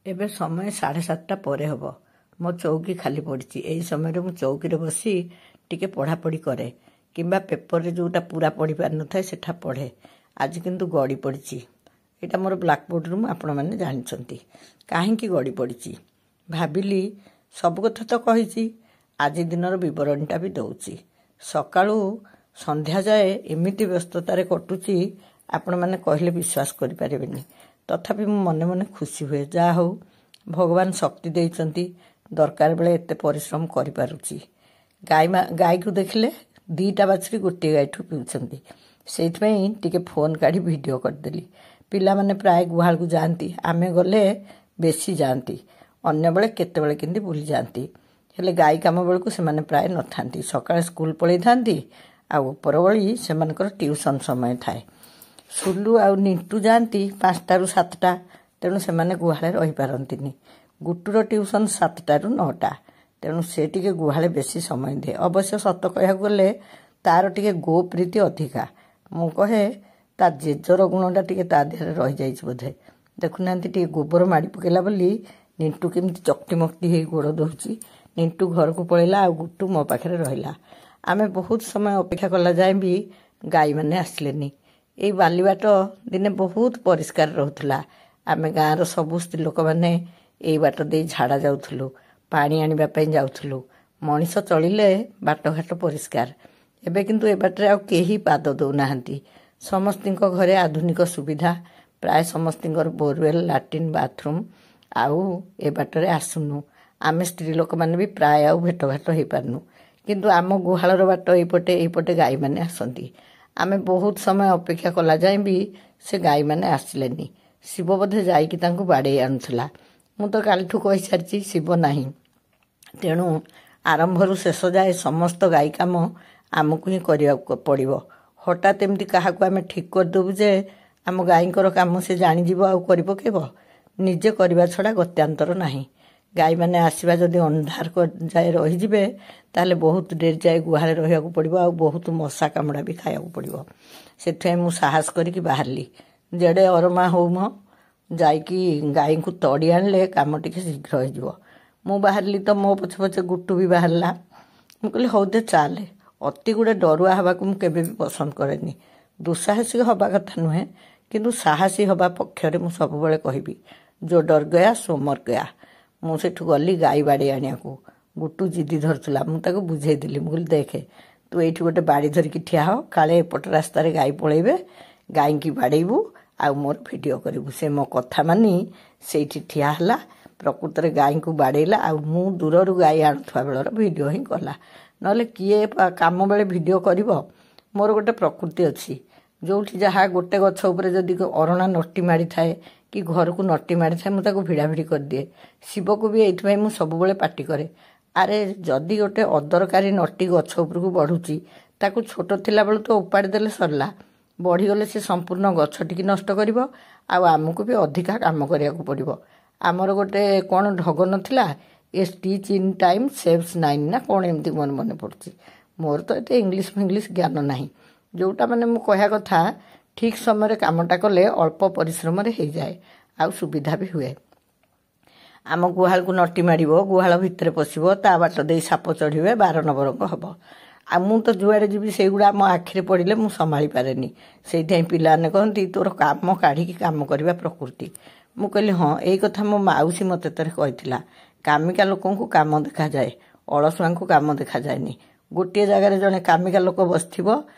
ଏବେ ସମୟ 7:30 ପରେ ହେବ। ମୋ ଚୌକି ଖାଲି ପଡ଼ିଛି। ଏହି ସମୟରେ ମୁଁ ଚୌକିରେ ବସି ଟିକେ ପଢ଼ାପଢ଼ି କରେ କିମ୍ବା ପେପରରେ ଯେଉଁଟା ପୁରା ପଢ଼ିପାରିନଥାଏ ସେଟା ପଢ଼େ। ଆଜି କିନ୍ତୁ ଗଡ଼ି ପଡ଼ିଛି। ଏଇଟା ମୋର ବ୍ଲାକବୋର୍ଡ ରୁମ୍, ଆପଣମାନେ ଜାଣିଛନ୍ତି। କାହିଁକି ଗଡ଼ି ପଡ଼ିଛି ଭାବିଲି, ସବୁ କଥା ତ କହିଛି, ଆଜି ଦିନର ବିବରଣୀଟା ବି ଦେଉଛି। ସକାଳୁ ସନ୍ଧ୍ୟା ଯାଏ ଏମିତି ବ୍ୟସ୍ତତାରେ କଟୁଛି, ଆପଣମାନେ କହିଲେ ବିଶ୍ୱାସ କରିପାରିବେନି। ତଥାପି ମୁଁ ମନେ ମନେ ଖୁସି ହୁଏ। ଯାହା ହଉ, ଭଗବାନ ଶକ୍ତି ଦେଇଛନ୍ତି, ଦରକାର ବେଳେ ଏତେ ପରିଶ୍ରମ କରିପାରୁଛି। ଗାଈକୁ ଦେଖିଲେ 2ଟା ବାଛୁରୀ ଗୋଟିଏ ଗାଈଠୁ ପିଉଛନ୍ତି। ସେଇଥିପାଇଁ ଟିକେ ଫୋନ୍ କାଢ଼ି ଭିଡ଼ିଓ କରିଦେଲି। ପିଲାମାନେ ପ୍ରାୟ ଗୁହାଳକୁ ଯାଆନ୍ତି, ଆମେ ଗଲେ ବେଶୀ ଯାଆନ୍ତି। ଅନ୍ୟବେଳେ କେତେବେଳେ କେମିତି ବୁଲିଯାଆନ୍ତି। ହେଲେ ଗାଈ କାମ ବେଳକୁ ସେମାନେ ପ୍ରାୟ ନଥାନ୍ତି। ସକାଳେ ସ୍କୁଲ ପଳେଇଥାନ୍ତି, ଆଉ ଉପରଓଳି ସେମାନଙ୍କର ଟ୍ୟୁସନ୍ ସମୟ ଥାଏ। ସୁଲୁ ଆଉ ନିଣ୍ଟୁ ଯାଆନ୍ତି 5ଟାରୁ 7ଟା, ତେଣୁ ସେମାନେ ଗୁହାଳେ ରହିପାରନ୍ତିନି। ଗୁଟୁର ଟ୍ୟୁସନ୍ 7ଟାରୁ 9ଟା, ତେଣୁ ସେ ଟିକେ ଗୁହାଳେ ବେଶୀ ସମୟ ଦିଏ। ଅବଶ୍ୟ ସତ କହିବାକୁ ଗଲେ ତାର ଟିକେ ଗୋପ୍ରୀତି ଅଧିକା। ମୁଁ କହେ ତା ଜେଜର ଗୁଣଟା ଟିକେ ତା ଦେହରେ ରହିଯାଇଛି ବୋଧେ। ଦେଖୁନାହାନ୍ତି, ଟିକେ ଗୋବର ମାଡ଼ି ପକେଇଲା ବୋଲି ନିଣ୍ଟୁ କେମିତି ଚକଟିମକଟି ହେଇ ଗୋଡ଼ ଦେଉଛି। ନିଣ୍ଟୁ ଘରକୁ ପଳେଇଲା, ଆଉ ଗୁଟୁ ମୋ ପାଖରେ ରହିଲା। ଆମେ ବହୁତ ସମୟ ଅପେକ୍ଷା କଲା ଯାଏ ବି ଗାଈମାନେ ଆସିଲେନି। ଏଇ ବାଲିବାଟ ଦିନେ ବହୁତ ପରିଷ୍କାର ରହୁଥିଲା। ଆମେ ଗାଁର ସବୁ ସ୍ତ୍ରୀ ଲୋକମାନେ ଏଇ ବାଟ ଦେଇ ଝାଡ଼ା ଯାଉଥିଲୁ, ପାଣି ଆଣିବା ପାଇଁ ଯାଉଥିଲୁ। ମଣିଷ ଚଳିଲେ ବାଟଘାଟ ପରିଷ୍କାର। ଏବେ କିନ୍ତୁ ଏ ବାଟରେ ଆଉ କେହି ପାଦ ଦେଉନାହାନ୍ତି। ସମସ୍ତଙ୍କ ଘରେ ଆଧୁନିକ ସୁବିଧା, ପ୍ରାୟ ସମସ୍ତଙ୍କର ବୋରୱେଲ୍, ଲାଟ୍ରିନ୍, ବାଥରୁମ୍। ଆଉ ଏ ବାଟରେ ଆସୁନୁ। ଆମେ ସ୍ତ୍ରୀ ଲୋକମାନେ ବି ପ୍ରାୟ ଆଉ ଭେଟଘାଟ ହେଇପାରୁନୁ। କିନ୍ତୁ ଆମ ଗୁହାଳର ବାଟ ଏଇପଟେ ଗାଈମାନେ ଆସନ୍ତି। ଆମେ ବହୁତ ସମୟ ଅପେକ୍ଷା କଲା ଯାଏ ବି ସେ ଗାଈମାନେ ଆସିଲେନି। ଶିବ ବୋଧେ ଯାଇକି ତାଙ୍କୁ ବାଡ଼େଇ ଆଣୁଥିଲା। ମୁଁ ତ କାଲିଠୁ କହିସାରିଛି ଶିବ ନାହିଁ। ତେଣୁ ଆରମ୍ଭରୁ ଶେଷ ଯାଏ ସମସ୍ତ ଗାଈ କାମ ଆମକୁ ହିଁ କରିବାକୁ ପଡ଼ିବ। ହଠାତ୍ ଏମିତି କାହାକୁ ଆମେ ଠିକ୍ କରିଦେବୁ ଯେ ଆମ ଗାଈଙ୍କର କାମ ସେ ଜାଣିଯିବ ଆଉ କରିପକେଇବ। ନିଜେ କରିବା ଛଡ଼ା ଗତ୍ୟାନ୍ତର ନାହିଁ। ଗାଈମାନେ ଆସିବା ଯଦି ଅନ୍ଧାର ଯାଏ ରହିଯିବେ, ତାହେଲେ ବହୁତ ଡେରି ଯାଏ ଗୁହାଳେ ରହିବାକୁ ପଡ଼ିବ, ଆଉ ବହୁତ ମଶା କାମୁଡ଼ା ବି ଖାଇବାକୁ ପଡ଼ିବ। ସେଥିପାଇଁ ମୁଁ ସାହସ କରିକି ବାହାରିଲି। ଯେଡ଼େ ଅରମା ହଉ ମ, ଯାଇକି ଗାଈଙ୍କୁ ତଡ଼ି ଆଣିଲେ କାମ ଟିକେ ଶୀଘ୍ର ହେଇଯିବ। ମୁଁ ବାହାରିଲି ତ ମୋ ପଛେ ପଛେ ଗୁଟୁ ବି ବାହାରିଲା। ମୁଁ କହିଲି ହଉ ଦେ ଚାଲେ। ଅତି ଗୁଡ଼େ ଡରୁଆ ହେବାକୁ ମୁଁ କେବେ ବି ପସନ୍ଦ କରେନି। ଦୁଃସାହସିକ ହେବା କଥା ନୁହେଁ, କିନ୍ତୁ ସାହସୀ ହେବା ପକ୍ଷରେ ମୁଁ ସବୁବେଳେ କହିବି, ଯୋ ଡର ଗୟା ସୋ ମର ଗୟା। ମୁଁ ସେଠୁ ଗଲି ଗାଈ ବାଡ଼େଇ ଆଣିବାକୁ। ଗୁଟୁ ଜିଦି ଧରୁଥିଲା। ମୁଁ ତାକୁ ବୁଝେଇଦେଲି। ମୁଁ କହିଲି ଦେଖେ, ତୁ ଏଇଠି ଗୋଟେ ବାଡ଼ି ଧରିକି ଠିଆ ହ, କାଳେ ଏପଟ ରାସ୍ତାରେ ଗାଈ ପଳେଇବେ, ଗାଈକି ବାଡ଼େଇବୁ ଆଉ ମୋର ଭିଡ଼ିଓ କରିବୁ। ସେ ମୋ କଥା ମାନି ସେଇଠି ଠିଆ ହେଲା। ପ୍ରକୃତରେ ଗାଈଙ୍କୁ ବାଡ଼େଇଲା, ଆଉ ମୁଁ ଦୂରରୁ ଗାଈ ଆଣୁଥିବା ବେଳର ଭିଡ଼ିଓ ହିଁ କଲା। ନହେଲେ କିଏ କାମ ବେଳେ ଭିଡ଼ିଓ କରିବ? ମୋର ଗୋଟେ ପ୍ରକୃତି ଅଛି। ଯେଉଁଠି ଯାହା ଗୋଟେ ଗଛ ଉପରେ ଯଦି ଅରଣା ନଟି ମାଡ଼ିଥାଏ କି ଘରକୁ ନଟି ମାଡ଼ିଥାଏ, ମୁଁ ତାକୁ ଭିଡ଼ାଭିଡ଼ି କରିଦିଏ। ଶିବକୁ ବି ଏଇଥିପାଇଁ ମୁଁ ସବୁବେଳେ ପାଟି କରେ, ଆରେ ଯଦି ଗୋଟେ ଅଦରକାରୀ ନଟି ଗଛ ଉପରକୁ ବଢ଼ୁଛି, ତାକୁ ଛୋଟ ଥିଲାବେଳୁ ତ ଉପାଡ଼ି ଦେଲେ ସରିଲା। ବଢ଼ିଗଲେ ସେ ସମ୍ପୂର୍ଣ୍ଣ ଗଛଟିକି ନଷ୍ଟ କରିବ, ଆଉ ଆମକୁ ବି ଅଧିକା କାମ କରିବାକୁ ପଡ଼ିବ। ଆମର ଗୋଟେ କ'ଣ ଢଗ ନଥିଲା, ଏ ଷ୍ଟିଚ୍ ଇନ୍ ଟାଇମ୍ ସେଭ୍ସ 9 ନା କ'ଣ ଏମିତି ମୋର ମନେ ପଡ଼ୁଛି। ମୋର ତ ଏତେ ଇଂଲିଶ ଜ୍ଞାନ ନାହିଁ। ଯେଉଁଟା ମାନେ ମୁଁ କହିବା କଥା, ଠିକ୍ ସମୟରେ କାମଟା କଲେ ଅଳ୍ପ ପରିଶ୍ରମରେ ହେଇଯାଏ, ଆଉ ସୁବିଧା ବି ହୁଏ। ଆମ ଗୁହାଳକୁ ନଟି ମାଡ଼ିବ, ଗୁହାଳ ଭିତରେ ପଶିବ, ତା ବାଟ ଦେଇ ସାପ ଚଢ଼ିବେ, ବାର ନବରଙ୍ଗ ହେବ। ଆଉ ମୁଁ ତ ଯୁଆଡ଼େ ଯିବି ସେଇଗୁଡ଼ା ଆମ ଆଖିରେ ପଡ଼ିଲେ ମୁଁ ସମ୍ଭାଳି ପାରେନି। ସେଇଥିପାଇଁ ପିଲାମାନେ କହନ୍ତି ତୋର କାମ କାଢ଼ିକି କାମ କରିବା ପ୍ରକୃତି। ମୁଁ କହିଲି ହଁ, ଏଇ କଥା ମୋ ମାଉସୀ ମୋତେ ଥରେ କହିଥିଲା। କାମିକା ଲୋକଙ୍କୁ କାମ ଦେଖାଯାଏ, ଅଳସୁଆଙ୍କୁ କାମ ଦେଖାଯାଏନି। ଗୋଟିଏ ଜାଗାରେ ଜଣେ କାମିକା ଲୋକ ବସିଥିବ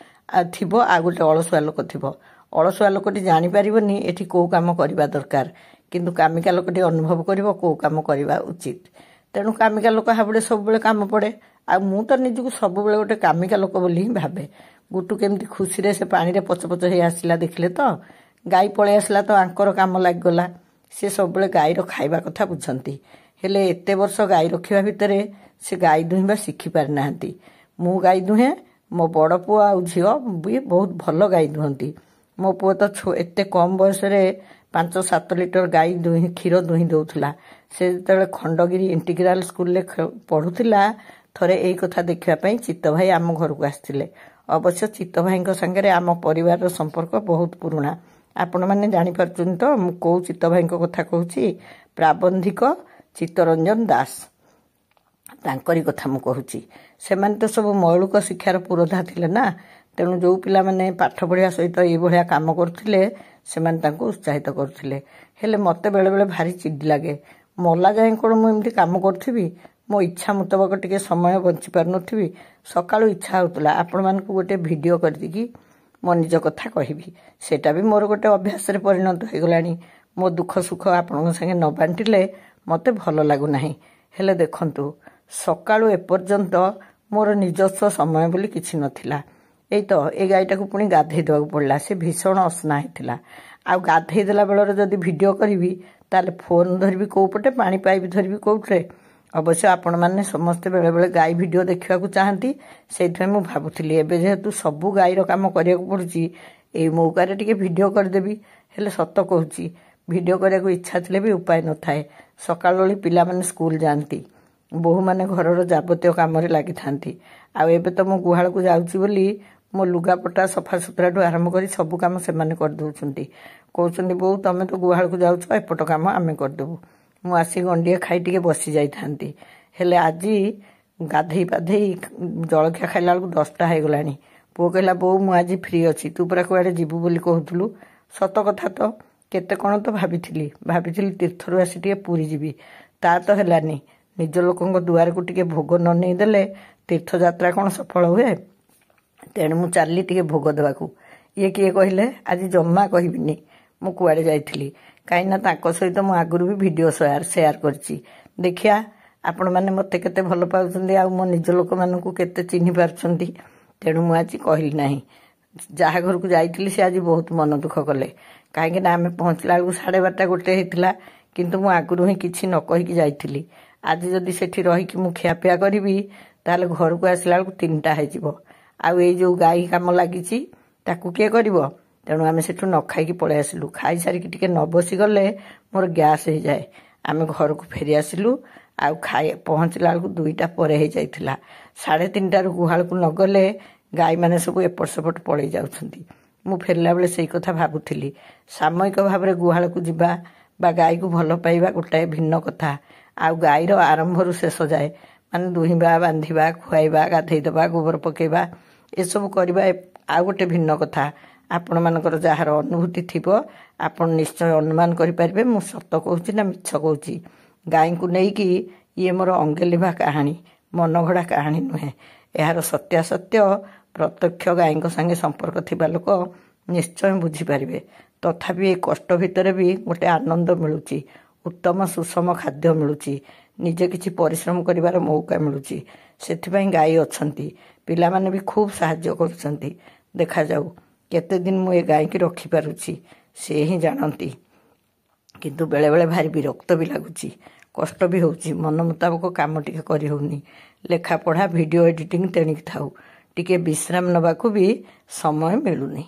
ଆଉ ଗୋଟେ ଅଳସୁଆ ଲୋକ ଥିବ। ଅଳସୁଆ ଲୋକଟି ଜାଣିପାରିବନି ଏଠି କେଉଁ କାମ କରିବା ଦରକାର, କିନ୍ତୁ କାମିକା ଲୋକଟି ଅନୁଭବ କରିବ କେଉଁ କାମ କରିବା ଉଚିତ। ତେଣୁ କାମିକା ଲୋକ ହାବୁଡ଼େ ସବୁବେଳେ କାମ ପଡ଼େ। ଆଉ ମୁଁ ତ ନିଜକୁ ସବୁବେଳେ ଗୋଟେ କାମିକା ଲୋକ ବୋଲି ହିଁ ଭାବେ। ଗୁଟୁ କେମିତି ଖୁସିରେ ସେ ପାଣିରେ ପଛ ହେଇ ଆସିଲା, ଦେଖିଲେ ତ? ଗାଈ ପଳେଇ ଆସିଲା ତ ଆଙ୍କର କାମ ଲାଗିଗଲା। ସେ ସବୁବେଳେ ଗାଈର ଖାଇବା କଥା ବୁଝନ୍ତି, ହେଲେ ଏତେ ବର୍ଷ ଗାଈ ରଖିବା ଭିତରେ ସେ ଗାଈ ଦୁହିଁବା ଶିଖିପାରିନାହାନ୍ତି। ମୁଁ ଗାଈ ଦୁହେଁ, ମୋ ବଡ଼ ପୁଅ ଆଉ ଝିଅ ବି ବହୁତ ଭଲ ଗାଈ ଦୁହନ୍ତି। ମୋ ପୁଅ ତ ଏତେ କମ୍ ବୟସରେ 5-7 ଲିଟର ଗାଈ କ୍ଷୀର ଦୁହିଁ ଦେଉଥିଲା। ସେ ଯେତେବେଳେ ଖଣ୍ଡଗିରି ଇଣ୍ଟିଗ୍ରାଲ ସ୍କୁଲରେ ପଢ଼ୁଥିଲା, ଥରେ ଏଇ କଥା ଦେଖିବା ପାଇଁ ଚିତ୍ତ ଭାଇ ଆମ ଘରକୁ ଆସିଥିଲେ। ଅବଶ୍ୟ ଚିତ୍ତ ଭାଇଙ୍କ ସାଙ୍ଗରେ ଆମ ପରିବାରର ସମ୍ପର୍କ ବହୁତ ପୁରୁଣା। ଆପଣମାନେ ଜାଣିପାରୁଛନ୍ତି ତ ମୁଁ କେଉଁ ଚିତ୍ତ ଭାଇଙ୍କ କଥା କହୁଛି? ପ୍ରାବନ୍ଧିକ ଚିତ୍ତରଞ୍ଜନ ଦାସ ତାଙ୍କରି କଥା ମୁଁ କହୁଛି। ସେମାନେ ତ ସବୁ ମୌଳିକ ଶିକ୍ଷାର ପୁରୋଧା ଥିଲେ ନା, ତେଣୁ ଯେଉଁ ପିଲାମାନେ ପାଠ ପଢ଼ିବା ସହିତ ଏଇଭଳିଆ କାମ କରୁଥିଲେ ସେମାନେ ତାଙ୍କୁ ଉତ୍ସାହିତ କରୁଥିଲେ। ହେଲେ ମୋତେ ବେଳେବେଳେ ଭାରି ଚିଡ଼ି ଲାଗେ, ମଲା ଯାଏଁ କ'ଣ ମୁଁ ଏମିତି କାମ କରୁଥିବି? ମୋ ଇଚ୍ଛା ମୁତାବକ ଟିକେ ସମୟ ବଞ୍ଚି ପାରୁନଥିବି? ସକାଳୁ ଇଚ୍ଛା ହେଉଥିଲା ଆପଣମାନଙ୍କୁ ଗୋଟେ ଭିଡ଼ିଓ କରିଦେଇକି ମୋ ନିଜ କଥା କହିବି। ସେଇଟା ବି ମୋର ଗୋଟେ ଅଭ୍ୟାସରେ ପରିଣତ ହୋଇଗଲାଣି। ମୋ ଦୁଃଖ ସୁଖ ଆପଣଙ୍କ ସାଙ୍ଗେ ନ ବାଣ୍ଟିଲେ ମୋତେ ଭଲ ଲାଗୁନାହିଁ। ହେଲେ ଦେଖନ୍ତୁ, ସକାଳୁ ଏପର୍ଯ୍ୟନ୍ତ ମୋର ନିଜସ୍ୱ ସମୟ ବୋଲି କିଛି ନଥିଲା। ଏଇ ତ ଏ ଗାଈଟାକୁ ପୁଣି ଗାଧେଇ ଦେବାକୁ ପଡ଼ିଲା। ସେ ଭୀଷଣ ଅସନା ହେଇଥିଲା। ଆଉ ଗାଧେଇ ଦେଲା ବେଳର ଯଦି ଭିଡ଼ିଓ କରିବି ତାହେଲେ ଫୋନ୍ ଧରିବି କେଉଁ ପଟେ, ପାଣି ପାଇପ୍ ଧରିବି କେଉଁଥିରେ? ଅବଶ୍ୟ ଆପଣମାନେ ସମସ୍ତେ ବେଳେବେଳେ ଗାଈ ଭିଡ଼ିଓ ଦେଖିବାକୁ ଚାହାନ୍ତି। ସେଇଥିପାଇଁ ମୁଁ ଭାବୁଥିଲି ଏବେ ଯେହେତୁ ସବୁ ଗାଈର କାମ କରିବାକୁ ପଡ଼ୁଛି, ଏଇ ମୌକାରେ ଟିକେ ଭିଡ଼ିଓ କରିଦେବି। ହେଲେ ସତ କହୁଛି, ଭିଡ଼ିଓ କରିବାକୁ ଇଚ୍ଛା ଥିଲେ ବି ଉପାୟ ନଥାଏ। ସକାଳ ଓଳି ପିଲାମାନେ ସ୍କୁଲ ଯାଆନ୍ତି, ବୋହୂମାନେ ଘରର ଯାବତୀୟ କାମରେ ଲାଗିଥାନ୍ତି। ଆଉ ଏବେ ତ ମୁଁ ଗୁହାଳକୁ ଯାଉଛି ବୋଲି ମୋ ଲୁଗାପଟା ସଫାସୁତୁରାଠୁ ଆରମ୍ଭ କରି ସବୁ କାମ ସେମାନେ କରିଦେଉଛନ୍ତି। କହୁଛନ୍ତି ବୋଉ ତମେ ତ ଗୁହାଳକୁ ଯାଉଛ, ଏପଟ କାମ ଆମେ କରିଦେବୁ। ମୁଁ ଆସି ଗଣ୍ଡିଏ ଖାଇ ଟିକେ ବସି ଯାଇଥାନ୍ତି। ହେଲେ ଆଜି ଗାଧେଇ ପାଧେଇ ଜଳଖିଆ ଖାଇଲା ବେଳକୁ 10ଟା ହେଇଗଲାଣି। ପୁଅ କହିଲା ବୋଉ ମୁଁ ଆଜି ଫ୍ରି ଅଛି, ତୁ ପୁରା କୁଆଡ଼େ ଯିବୁ ବୋଲି କହୁଥିଲୁ। ସତ କଥା ତ, କେତେ କ'ଣ ତ ଭାବିଥିଲି ତୀର୍ଥରୁ ଆସି ଟିକେ ପୁରୀ ଯିବି। ତା ତ ହେଲାନି। ନିଜ ଲୋକଙ୍କ ଦୁଆରକୁ ଟିକେ ଭୋଗ ନ ନେଇଦେଲେ ତୀର୍ଥଯାତ୍ରା କ'ଣ ସଫଳ ହୁଏ? ତେଣୁ ମୁଁ ଚାଲିଲି ଟିକେ ଭୋଗ ଦେବାକୁ। ଇଏ କିଏ କହିଲେ? ଆଜି ଜମା କହିବିନି ମୁଁ କୁଆଡ଼େ ଯାଇଥିଲି, କାହିଁକିନା ତାଙ୍କ ସହିତ ମୁଁ ଆଗରୁ ବି ଭିଡ଼ିଓ ସେୟାର କରିଛି। ଦେଖିଆ ଆପଣମାନେ ମୋତେ କେତେ ଭଲ ପାଉଛନ୍ତି, ଆଉ ମୋ ନିଜ ଲୋକମାନଙ୍କୁ କେତେ ଚିହ୍ନି ପାରୁଛନ୍ତି। ତେଣୁ ମୁଁ ଆଜି କହିଲି ନାହିଁ। ଯାହା ଘରକୁ ଯାଇଥିଲି ସେ ଆଜି ବହୁତ ମନ ଦୁଃଖ କଲେ, କାହିଁକିନା ଆମେ ପହଞ୍ଚିଲା ବେଳକୁ 12:30 1 ହେଇଥିଲା। କିନ୍ତୁ ମୁଁ ଆଗରୁ ହିଁ କିଛି ନ କହିକି ଯାଇଥିଲି। ଆଜି ଯଦି ସେଠି ରହିକି ମୁଁ ଖିଆପିଆ କରିବି ତାହେଲେ ଘରକୁ ଆସିଲା ବେଳକୁ 3ଟା ହେଇଯିବ। ଆଉ ଏଇ ଯେଉଁ ଗାଈ କାମ ଲାଗିଛି ତାକୁ କିଏ କରିବ? ତେଣୁ ଆମେ ସେଠୁ ନ ଖାଇକି ପଳେଇ ଆସିଲୁ। ଖାଇସାରିକି ଟିକେ ନ ବସିଗଲେ ମୋର ଗ୍ୟାସ୍ ହେଇଯାଏ। ଆମେ ଘରକୁ ଫେରି ଆସିଲୁ। ଆଉ ପହଞ୍ଚିଲା ବେଳକୁ 2ଟା ପରେ ହେଇଯାଇଥିଲା। 3:30ରୁ ଗୁହାଳକୁ ନ ଗଲେ ଗାଈମାନେ ସବୁ ଏପଟ ସେପଟ ପଳେଇ ଯାଉଛନ୍ତି। ମୁଁ ଫେରିଲା ବେଳେ ସେଇ କଥା ଭାବୁଥିଲି। ସାମୟିକ ଭାବରେ ଗୁହାଳକୁ ଯିବା ବା ଗାଈକୁ ଭଲ ପାଇବା ଗୋଟାଏ ଭିନ୍ନ କଥା। ଆଉ ଗାଈର ଆରମ୍ଭରୁ ଶେଷ ଯାଏ ମାନେ ଦୁହିଁବା, ବାନ୍ଧିବା, ଖୁଆଇବା, ଗାଧେଇ ଦେବା, ଗୋବର ପକାଇବା, ଏସବୁ କରିବା ଆଉ ଗୋଟେ ଭିନ୍ନ କଥା। ଆପଣମାନଙ୍କର ଯାହାର ଅନୁଭୂତି ଥିବ ଆପଣ ନିଶ୍ଚୟ ଅନୁମାନ କରିପାରିବେ ମୁଁ ସତ କହୁଛି ନା ମିଛ କହୁଛି। ଗାଈଙ୍କୁ ନେଇକି ଇଏ ମୋର ଅଙ୍ଗେଲିଭା କାହାଣୀ, ମନଗଢ଼ା କାହାଣୀ ନୁହେଁ। ଏହାର ସତ୍ୟାସତ୍ୟ ପ୍ରତ୍ୟକ୍ଷ ଗାଈଙ୍କ ସାଙ୍ଗେ ସମ୍ପର୍କ ଥିବା ଲୋକ ନିଶ୍ଚୟ ବୁଝିପାରିବେ। ତଥାପି ଏ କଷ୍ଟ ଭିତରେ ବି ଗୋଟେ ଆନନ୍ଦ ମିଳୁଛି, ଉତ୍ତମ ସୁଷମ ଖାଦ୍ୟ ମିଳୁଛି, ନିଜେ କିଛି ପରିଶ୍ରମ କରିବାର ମୌକା ମିଳୁଛି। ସେଥିପାଇଁ ଗାଈ ଅଛନ୍ତି। ପିଲାମାନେ ବି ଖୁବ୍ ସାହାଯ୍ୟ କରୁଛନ୍ତି। ଦେଖାଯାଉ କେତେ ଦିନ ମୁଁ ଏ ଗାଈକି ରଖିପାରୁଛି, ସେ ହିଁ ଜାଣନ୍ତି। କିନ୍ତୁ ବେଳେବେଳେ ଭାରି ବିରକ୍ତ ବି ଲାଗୁଛି, କଷ୍ଟ ବି ହେଉଛି। ମନ ମୁତାବକ କାମ ଟିକେ କରିହେଉନି। ଲେଖାପଢ଼ା, ଭିଡ଼ିଓ ଏଡ଼ିଟିଂ ତେଣିକି ଥାଉ, ଟିକେ ବିଶ୍ରାମ ନେବାକୁ ବି ସମୟ ମିଳୁନି।